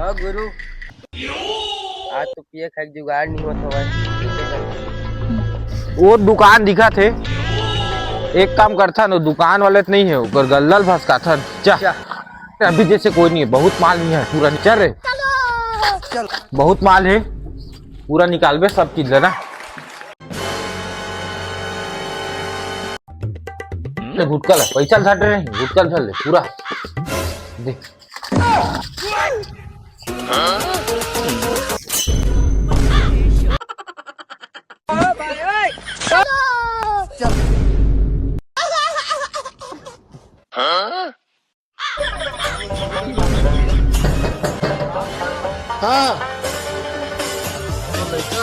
हाँ गुरु, आज तो पिए खाए के जुगाड़ नहीं होता भाई, कैसे करें? वो दुकान दिखा थे। एक काम करता ना, दुकान वाले तो नहीं है, ऊपर गल्लल फंसका था। चा अभी जैसे कोई नहीं है, बहुत माल नहीं है, पूरा चल रहे बहुत माल है, पूरा निकाल बे सब चीज लेना। गुटकल है, पैसा झाट रहे हैं, गुटकल झल ले पूरा देख। हाँ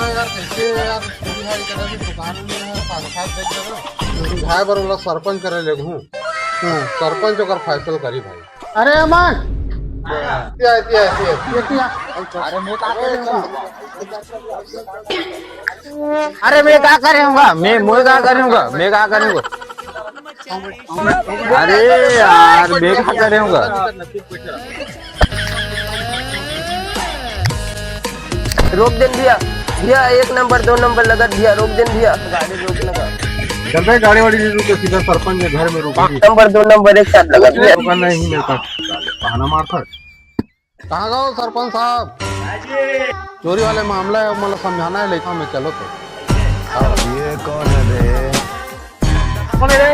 यार कैसे यार दुकान में भाई बर सरपंच करे ले घूँ सरपंच ओकर फैसला करी भाई। अरे अमन अरे मैं क्या करूँगा, मैं क्या करूँगा, मैं क्या करूँगा। अरे यार मैं क्या करूँगा। रोक देन भैया, भैया 1 नंबर 2 नंबर लगा भैया, रोक देन भैया, गाड़ी रोक लगा। चल भाई गाड़ी वाड़ी नहीं रुके, सीधा सरपंच के घर में रुका। नंबर 2 नंबर एक साथ लगा भैया। रुका नहीं मेरे पास बहाना मारता। कहाँ गए सरपंच साहब? चोरी वाले मामला है, मतलब समझाना है लेखा में। चलो तो ये कौन है बे? कौन है रे?